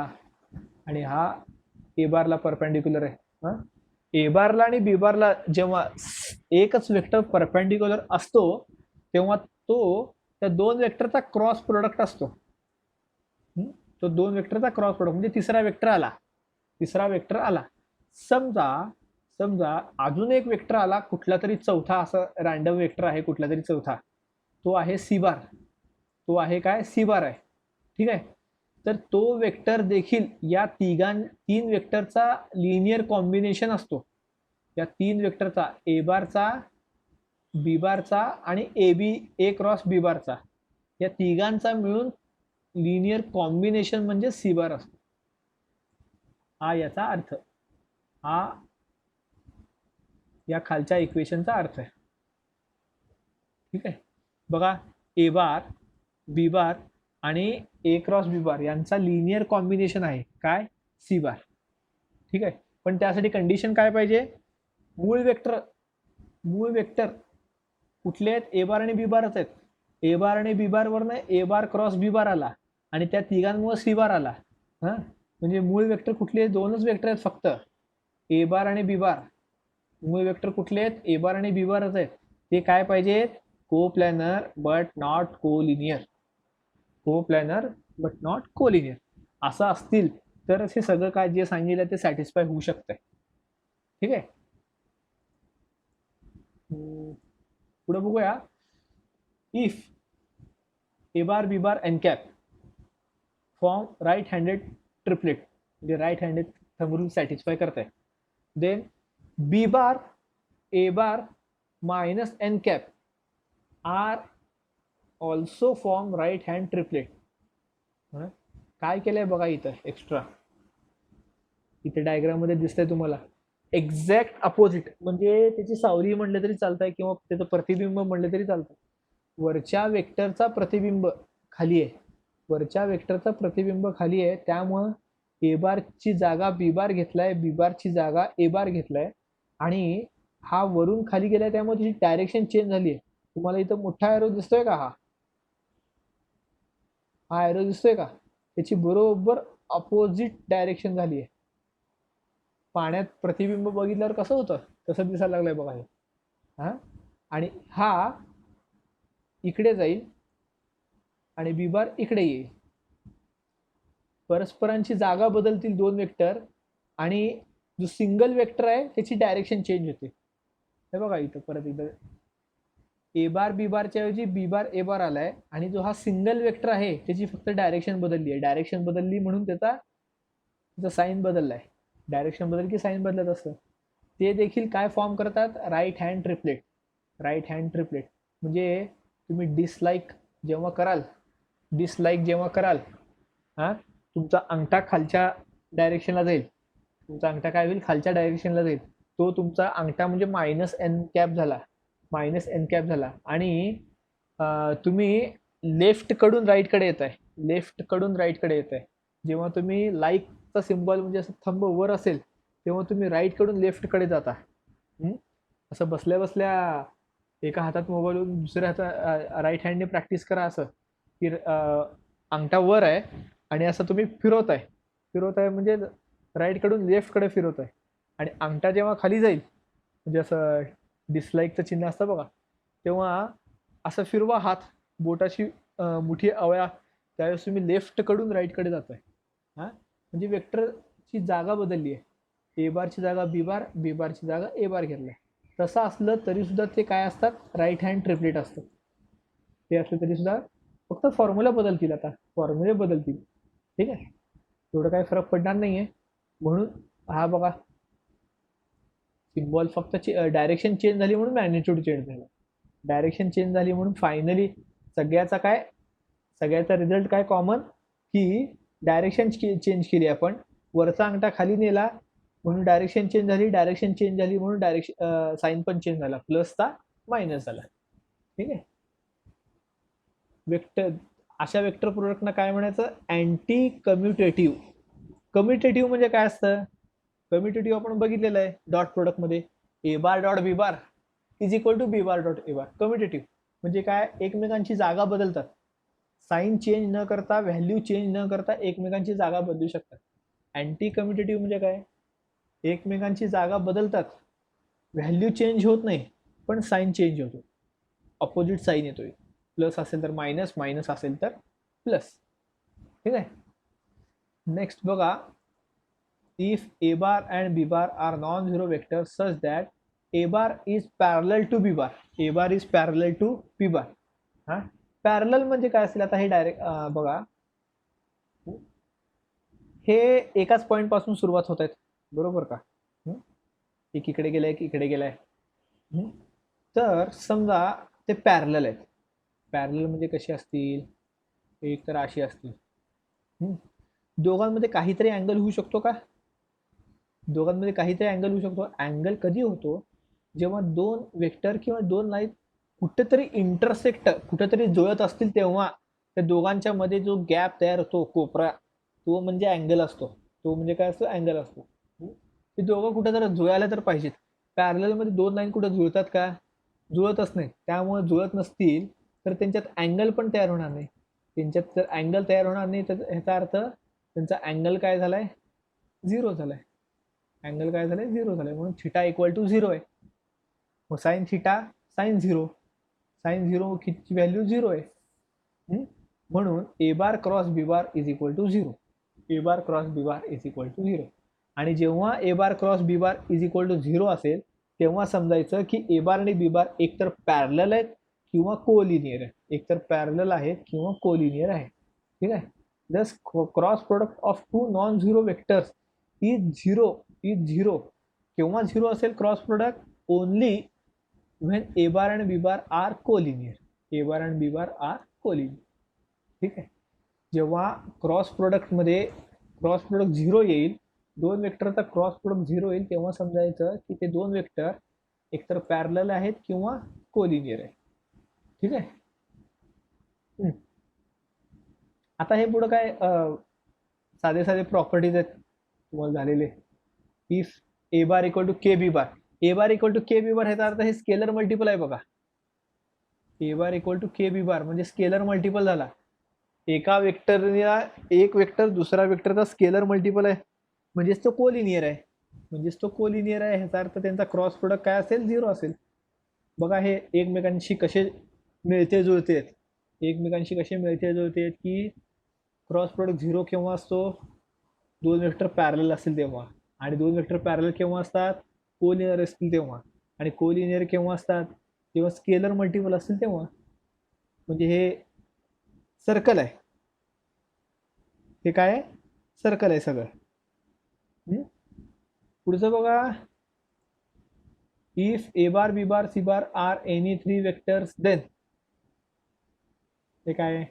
आणि हा ए बारला परपेंडिक्युलर आहे. ए बारला आणि बी बारला जेव्हा एकच वेक्टर परपेंडिक्युलर असतो तेव्हा तो त्या दोन वेक्टरचा क्रॉस प्रोडक्ट असतो. तो दोन वेक्टरचा क्रॉस प्रोडक्ट म्हणजे तिसरा वेक्टर आला, तिसरा वेक्टर आला. समजा समजा अजून एक वेक्टर आला, कुठला तरी चौथा, असं रॅन्डम वेक्टर आहे कुठला तरी चौथा, तो आहे सी बार, तो आहे काय सी बार आहे. ठीक आहे. तर तो वेक्टर देखील या तीन वेक्टरचा लिनियर कॉम्बिनेशन असतो. या तीन वेक्टरचा, ए बारचा, बी बारचा आणि ए क्रॉस बी बारचा, या तिघांचा मिळून लिनियर कॉम्बिनेशन म्हणजे सी बार असतो. हा याचा अर्थ, हा या खालच्या इक्वेशनचा अर्थ आहे. ठीक आहे. बघा, ए बार बी बार आणि ए क्रॉस बी बार यांचा लिनियर कॉम्बिनेशन आहे काय, सी बार. ठीक आहे. पण त्यासाठी कंडिशन काय पाहिजे, मूळ वेक्टर कुठले आहेत, ए बार आणि बी बारच आहेत. ए बार आणि बी बार वरनं ए बार क्रॉस बी बार आला आणि त्या तिघांमुळे सी बार आला. हां, म्हणजे मूळ वेक्टर कुठले, दोनच वेक्टर आहेत फक्त, ए बार आणि बी बार. मूळ वेक्टर कुठले आहेत, ए बार आणि बी बारच आहेत. ते काय पाहिजेत, को प्लॅनर बट नॉट कोलिनियर, को प्लॅनर बट नॉट कोलिनियर असं असतील तरच हे सगळं काय जे सांगितलं ते सॅटिस्फाय होऊ शकतंय. ठीक आहे. पुढे बघूया, if A bar B bar N cap form right handed triplet, म्हणजे right handed thumb rule satisfy करताय, then B bar A bar minus N cap are also form right hand triplet. काय केलंय बघा इथं एक्स्ट्रा, इथे diagram मध्ये दिसतंय तुम्हाला, एक्झॅक्ट अपोजिट, म्हणजे त्याची सावली म्हणलं तरी चालतंय किंवा त्याचं प्रतिबिंब म्हणलं तरी चालतंय. वरच्या वेक्टरचा प्रतिबिंब खाली आहे, वरच्या वेक्टरचा प्रतिबिंब खाली आहे, त्यामुळं ए बारची जागा बी बार घेतलाय, बी बारची जागा ए बार घेतलाय आणि हा वरून खाली गेलाय, त्यामुळे त्याची डायरेक्शन चेंज झाली आहे. तुम्हाला इथं मोठा एरो दिसतोय का, हा एरो दिसतोय का, त्याची बरोबर अपोजिट डायरेक्शन झाली आहे. पाण्यात प्रतिबिंब बघितल्यावर कसं होतं तसं दिसायला लागलंय बघा हे. हा, आणि हा इकडे जाईल आणि बी बार इकडे येईल, परस्परांची जागा बदलतील दोन वेक्टर आणि जो सिंगल वेक्टर आहे त्याची डायरेक्शन चेंज होते. हे बघा इथं परत इथं ए बार बी बारच्या ऐवजी बी बार ए बार आलाय आणि जो हा सिंगल वेक्टर आहे त्याची फक्त डायरेक्शन बदलली आहे. डायरेक्शन बदलली म्हणून त्याचा साईन बदललाय. डायरेक्शन बदल की साईन बदलत असतं. ते देखील काय फॉर्म करतात, right hand triplet. Right hand triplet म्हणजे तुम्ही डिसलाईक जेव्हा कराल, हां, तुमचा अंगठा खालच्या डायरेक्शनला जाईल, तुमचा अंगठा काय होईल, खालच्या डायरेक्शनला जाईल. तो तुमचा अंगठा म्हणजे मायनस एन कॅप झाला आणि तुम्ही लेफ्ट कडून राईट कडे येत आहे, लेफ्ट कडून राईट कडे येत आहे. जेव्हा तुम्ही लाईकचा सिम्बॉल म्हणजे असं थंब वर असेल तेव्हा तुम्ही राईट कडून लेफ्ट कडे जाता. असं बसल्या बसल्या एका हातात मोबाईल दुसऱ्या हातात राईट हँडने प्रॅक्टिस करा असं की अंगठा वर आहे आणि असं तुम्ही फिरवताय म्हणजे राईट कडून लेफ्ट कडे फिरवताय आणि अंगठा जेव्हा खाली जाईल म्हणजे असं डिसलाईकचं चिन्ह असतं बघा, तेव्हा असं फिरवा हात बोटाची मुठी आवळा, त्यावेळेस तुम्ही लेफ्ट कडून राईट कडे जाताय. हा म्हणजे वेक्टरची जागा बदलली आहे, ए बारची जागा बी बार, बी बारची जागा ए बार घेतलाय. तसं असलं तरी सुद्धा ते काय असतात, राईट हँड ट्रिपलेट असतात. ते असलं तरी सुद्धा फक्त फॉर्म्युला बदलतील, आता फॉर्म्युले बदलतील. ठीक आहे, एवढं काही फरक पडणार नाहीये. म्हणून हा बघा सिम्बॉल फक्त डायरेक्शन चेंज झाली म्हणून मॅग्निट्यूड चेंज झाला, डायरेक्शन चेंज झाली म्हणून फायनली सगळ्याचा रिझल्ट काय कॉमन की डायरेक्शन चेंज केली आपण, वरचा अंगठा खाली नेला म्हणून डायरेक्शन चेंज झाली, डायरेक्शन चेंज झाली म्हणून डायरेक्शन साईन पण चेंज झाला, प्लसचा मायनस झाला. ठीक आहे, वेक्टर अशा वेक्टर प्रोडक्टना काय म्हणायचं, अँटी कम्युटेटिव्ह. कम्युटेटिव्ह म्हणजे काय असतं, कम्युटेटिव्ह आपण बघितलेलं आहे डॉट प्रोडक्ट मध्ये, A bar dot B bar is equal to B bar dot A bar. Commutative म्हणजे काय, एकमेकांची जागा बदलतात, साईन चेंज न करता, व्हॅल्यू चेंज न करता एकमेकांची जागा बदलू शकतात. अँटी कम्युटेटिव्ह म्हणजे काय, एकमेकांची जागा बदलतात, व्हॅल्यू चेंज होत नाही पण साईन चेंज होतो, ऑपोजिट साईन येतोय, प्लस असेल तर मायनस, मायनस असेल तर प्लस. ठीक आहे, नेक्स्ट बघा, if A bar and B bar are non zero vector such that A bar is parallel to B bar, A bar is parallel to B bar. हा parallel म्हणजे काय असेल, आता हे डायरेक्ट बघा, हे एकाच पॉइंट पासून सुरुवात होत आहेत, बरोबर का, एक इकडे गेलाय, एक इकडे गेलाय. तर समजा ते पॅरलल आहेत, पॅरलल म्हणजे कशी असतील, एक तर अशी असतील. दोघांमध्ये काहीतरी अँगल होऊ शकतो का, दोघांमध्ये काहीतरी अँगल होऊ शकतो. अँगल कधी होतो, जेव्हा दोन वेक्टर किंवा दोन लाईन कुठेतरी इंटरसेक्ट, कुठेतरी जुळत असतील, तेव्हा त्या दोघांच्या मध्ये जो गॅप तयार होतो, कोपरा, तो म्हणजे अँगल असतो, तो म्हणजे काय असतो, अँगल असतो. ते दोघं कुठेतरी जुळायला तर पाहिजेत. पॅरलल मध्ये दोन लाईन कुठे जुळतात का, जुळतच नाही. त्यामुळे जुळत नसतील तर त्यांच्यात अँगल पण तयार होणार नाही. त्यांच्यात जर अँगल तयार होणार नाही तर ह्याचा अर्थ त्यांचा अँगल काय झालाय, झिरो झालाय. अँगल काय झालाय, झिरो झालाय. म्हणून थिटा इक्वल टू झिरो आहे. मग sine theta, sine zero, sine zero ची व्हॅल्यू झिरो आहे. म्हणून A bar cross B bar is equal to zero, A bar cross B bar is equal to zero. आणि जेव्हा A bar cross B bar is equal to zero असेल तेव्हा समजायचं की ए बार आणि बी बार एकतर पॅरलल आहेत किंवा कोलिनियर आहे, एकतर पॅरलल आहेत किंवा कोलिनियर आहे. ठीक आहे, thus cross product of two non zero vectors is zero. केव्हा झिरो असेल cross product, only when A bar and B bar are collinear, A bar and B bar are collinear. ठीक आहे, जेव्हा क्रॉस प्रोडक्ट झिरो येईल, दोन वेक्टरचा cross product zero येईल, तेव्हा समजायचं की ते दोन वेक्टर एकतर पॅरलल आहेत किंवा कोलिनियर आहे. ठीक आहे, आता हे पुढे काय साधे साधे प्रॉपर्टीज आहेत तुम्हाला झालेले. If A bar equal to K B bar, A bar equal to K B bar ह्याचा अर्थ हे स्केलर मल्टिपल आहे बघा. ए bar equal to K B बार म्हणजे स्केलर मल्टिपल झाला. एका वेक्टरला एक वेक्टर दुसरा वेक्टरचा स्केलर मल्टिपल आहे म्हणजेच तो कोलिनियर आहे, ह्याचा अर्थ त्यांचा क्रॉस प्रोडक्ट काय असेल, झिरो असेल. बघा हे एकमेकांशी कसे मिळते जुळते, की क्रॉस प्रोडक्ट झिरो केव्हा असतो, दोन वेक्टर पॅरलल असतील तेव्हा. आणि दोन वेक्टर पॅरलल केव्हा असतात, कोलिनियर असतील तेव्हा. आणि कोलिनियर केव्हा असतात, जेव्हा स्केलर मल्टिपल असतील तेव्हा. म्हणजे हे सर्कल आहे, हे काय सर्कल आहे सगळं. पुढचं बघा, if A bar B bar C bar are any three vectors then, हे काय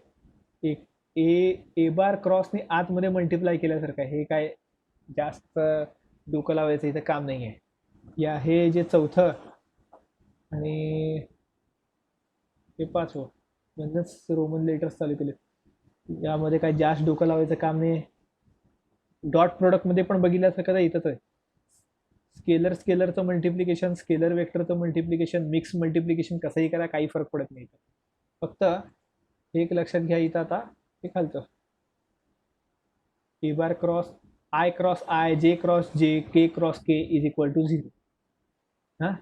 एक ए बार क्रॉसने आतमध्ये मल्टिप्लाय केल्यासारखं आहे. हे काय जास्त डोकं लावायचं इथं काम नाही आहे. या हे जे चौथं आणि हे पाचवं, म्हणूनच रोमन लेटर्स चालू केले. यामध्ये काय जास्त डोकं लावायचं काम नाही. डॉट प्रोडक्टमध्ये पण बघितलं असं कदा इथंच आहे. स्केलरचं मल्टिप्लिकेशन, स्केलर वेक्टरचं मल्टिप्लिकेशन, मिक्स मल्टिप्लिकेशन कसंही करा, काही फरक पडत नाही. फक्त एक लक्षात घ्या इथं आता हे खालचं A bar cross I, J cross J, K cross K is equal to 0. हां,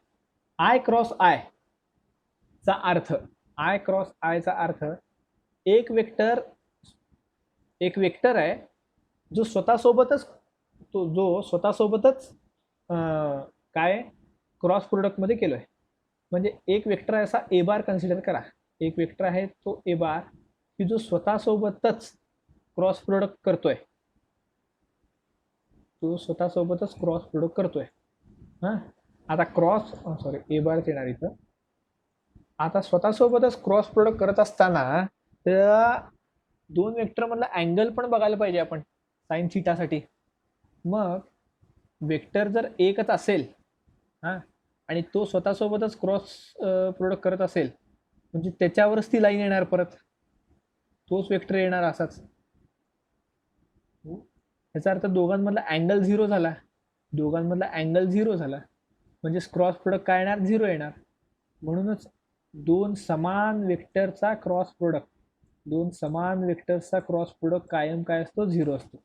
आय क्रॉस आय चा अर्थ, आय क्रॉस आय चा अर्थ एक वेक्टर आहे जो स्वतःसोबतच काय क्रॉस प्रोडक्टमध्ये केलो आहे. म्हणजे एक वेक्टर असा ए बार कन्सिडर करा. एक वेक्टर आहे तो ए बार की जो स्वतःसोबतच क्रॉस प्रोडक्ट करतोय. हां, आता ए बार येणार इथं. आता स्वतःसोबतच क्रॉस प्रोडक्ट करत असताना त्या दोन वेक्टर मधला अँगल पण बघायला पाहिजे आपण साइन थीटासाठी. मग वेक्टर जर एकच असेल हां आणि तो स्वतःसोबतच क्रॉस प्रोडक्ट करत असेल म्हणजे त्याच्यावरच ती लाईन येणार, परत तोच वेक्टर येणार असाच. याचा अर्थ दोघांमधला अँगल झिरो झाला. म्हणजे क्रॉस प्रोडक्ट काय येणार, 0 येणार. म्हणूनच दोन समान वेक्टरचा क्रॉस प्रोडक्ट कायम काय असतो, 0 असतो.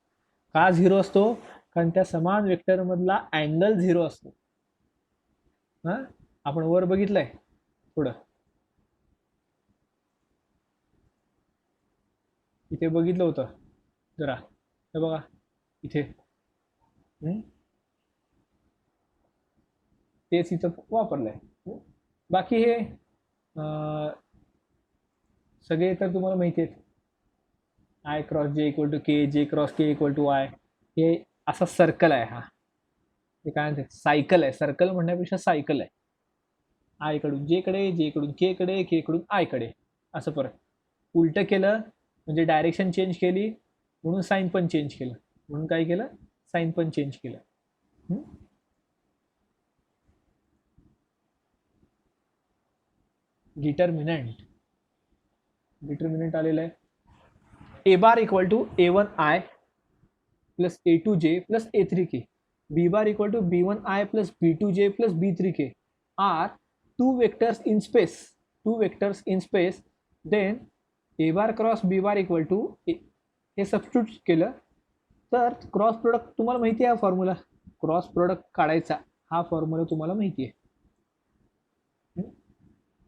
का 0 असतो? कारण त्या समान वेक्टर मधला अँगल 0 असतो. हां, आपण वर बघितलंय थोडं, इथे बघितलं होतं जरा, हे बघा इथे तेच इथं वापरलंय. बाकी हे सगळे तर तुम्हाला माहिती आहेत. I cross J equal to K, J cross K equal to I, हे असा सर्कल आहे. हा हे काय म्हणतात, सायकल आहे. सर्कल म्हणण्यापेक्षा सायकल आहे. आय कडून जे कडे, जे कडून के कडे, के कडून आय कडे, असं परत उलट केलं म्हणजे डायरेक्शन चेंज केली, म्हणून साईन पण चेंज केलं. म्हणून काय केलं, साईन पण चेंज केलं. डिटर्मिनंट आलेलं आहे. A bar equal to A1I plus A2J plus A3K, B bar equal to B1I plus B2J plus B3K are two vectors in space. Then A bar cross B bar equal to हे substitute केलं तर cross product तुम्हाला माहिती आहे. हा formula cross product काढायचा, हा formula तुम्हाला माहिती आहे.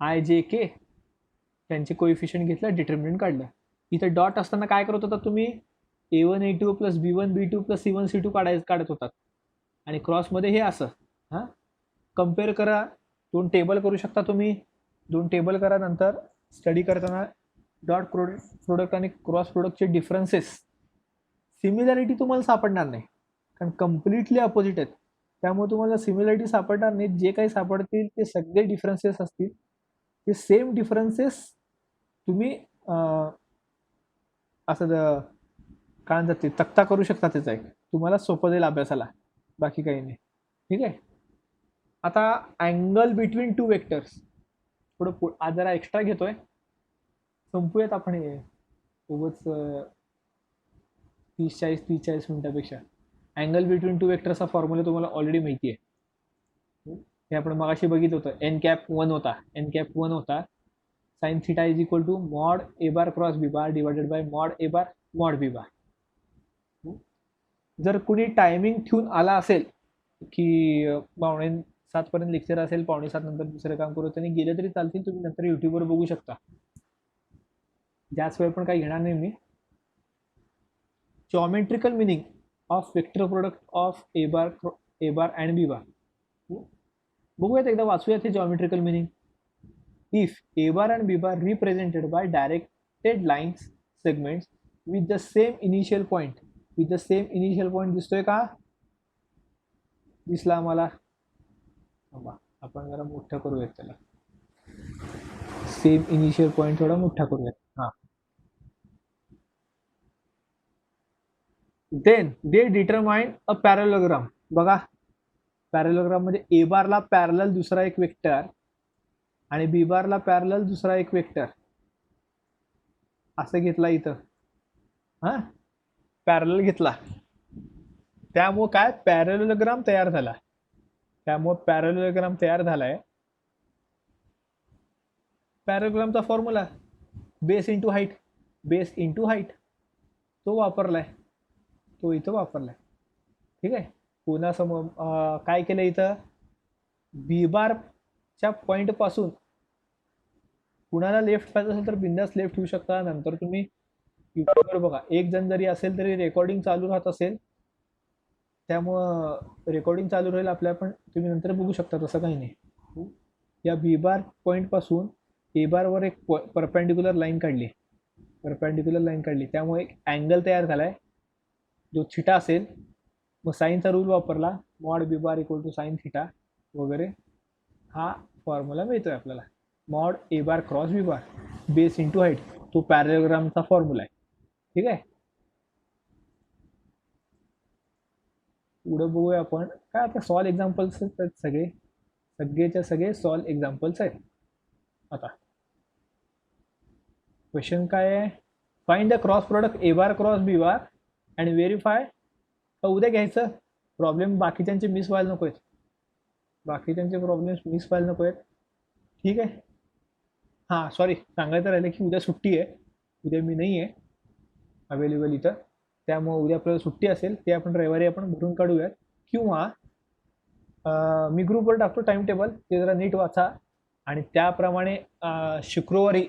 आय जे के त्यांचे कोइफिशियंट घेतलं, डिटर्मिनंट काढलं. इथे डॉट असताना काय करत होता तुम्ही, A1 A2 plus B1 B2 plus C1 C2 काढत होतात. आणि क्रॉसमध्ये हे असं. हां, कम्पेअर करा, दोन टेबल करू शकता तुम्ही. दोन टेबल करा, नंतर स्टडी करताना डॉट प्रोडक्ट आणि क्रॉस प्रोडक्टचे डिफरन्सेस, सिमिलॅरिटी तुम्हाला सापडणार नाही, कारण कम्प्लिटली अपोजिट आहेत. त्यामुळे तुम्हाला सिमिलॅरिटी सापडणार नाही. जे काही सापडतील ते सगळे डिफरन्सेस असतील. ते सेम डिफरन्सेस तुम्ही असं काय म्हणतात ते तक्ता करू शकता. त्याचा एक तुम्हाला सोपं जाईल अभ्यासाला, बाकी काही नाही. ठीक आहे. आता अँगल बिटवीन टू वेक्टर्स थोडं आज जरा एक्स्ट्रा घेतोय, संपूयात आपण हे उगाच 30-40 मिनिटापेक्षा. अँगल बिटवीन टू वेक्टर्सचा फॉर्म्युला तुम्हाला ऑलरेडी माहिती आहे. हे आपण मगाशी बघितलं होतं. n×1 होता. Sine theta is equal to mod A bar cross B bar divided by mod A bar mod B bar. जर कुणी टायमिंग ठेवून आला असेल की 6:45 पर्यंत लेक्चर असेल, 6:45 नंतर दुसरं काम करू, त्यांनी गेलं तरी चालतील. तुम्ही नंतर युट्यूबवर बघू शकता. जास्त वेळ पण काही घेणार नाही मी. Geometrical meaning of vector product of A bar and B bar बघूयात, एकदा वाचूयात हे geometrical meaning. If A bar and B bar represented by directed lines segments with the same initial point, दिसतोय का? दिसला आम्हाला. आपण जरा मोठं करूयात त्याला. सेम इनिशियल पॉइंट थोडा मोठा करूयात. हा, then they determine a parallelogram. बघा, पॅरलोग्राम मध्ये ए बारला पॅरलल दुसरा एक वेक्टर आणि बी बारला पॅरलल दुसरा एक वेक्टर. असं घेतला इथं, हा पॅरल घेतला, त्यामुळे काय पॅरलोग्राम तयार झाला. त्यामुळे पॅरलोग्राम तयार झालाय. पॅरलोग्रामचा formula base into height, base into height तो वापरलाय, तो इथं वापरलाय. ठीक आहे. पुन्हा समोर काय केलं इथं, बी बारच्या पॉइंट पासून कुणाला लेफ्ट पाहिजे असेल तर बिंदास लेफ्ट घेऊ शकता. नंतर तुम्ही युट्यूबवर बघा, एक जण जरी असेल तरी रेकॉर्डिंग चालू राहत असेल, त्यामुळं रेकॉर्डिंग चालू राहील आपल्या, पण तुम्ही नंतर बघू शकता, तसं काही नाही. या बी बार पॉईंट पासून ए बारवर एक परपेंडिक्युलर लाईन काढली, परपेंडिक्युलर लाईन काढली, त्यामुळे एक अँगल तयार झालाय जो थिटा असेल. मग साईनचा रूल वापरला, mod B bar equal to sine theta वगैरे, हा फॉर्म्युला मिळतोय आपल्याला. Mod A bar cross B bar base into height, तो पॅरलोग्रामचा फॉर्म्युला आहे. ठीक आहे. पुढे बघूया आपण काय, आता सॉल्व एक्झाम्पल्स आहेत सगळे, सगळेच्या सगळे सॉल्व एक्झाम्पल्स आहेत. आता क्वेश्चन काय आहे, find the cross product A bar cross B bar and verify. उद्या घ्यायचं, प्रॉब्लेम बाकीच्यांचे मिस व्हायला नको आहेत, बाकीच्यांचे प्रॉब्लेम्स मिस व्हायला नको आहेत. ठीक आहे. हां सॉरी सांगायचं राहिलं की उद्या सुट्टी आहे, उद्या मी नाही आहे अवेलेबल इथं, त्यामुळे उद्या आपल्याला सुट्टी असेल, ते आपण रविवारी आपण भरून काढूयात. किंवा मी ग्रुपवर टाकतो टाइम टेबल, ते जरा नीट वाचा आणि त्याप्रमाणे शुक्रवारी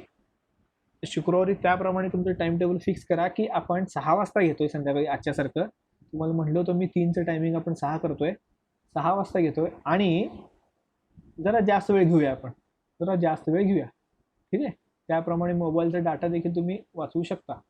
त्याप्रमाणे तुमचं टाइम टेबल फिक्स करा की आपण 6 वाजता घेतोय संध्याकाळी आजच्यासारखं. तुम्हाला म्हणलं होतं मी 3चं टायमिंग आपण 6 करतोय, 6 वाजता घेतोय आणि जरा जास्त वेळ घेऊया, आपण जरा जास्त वेळ घेऊया. ठीक आहे. त्याप्रमाणे मोबाईलचा डाटा देखील तुम्ही वाचवू शकता.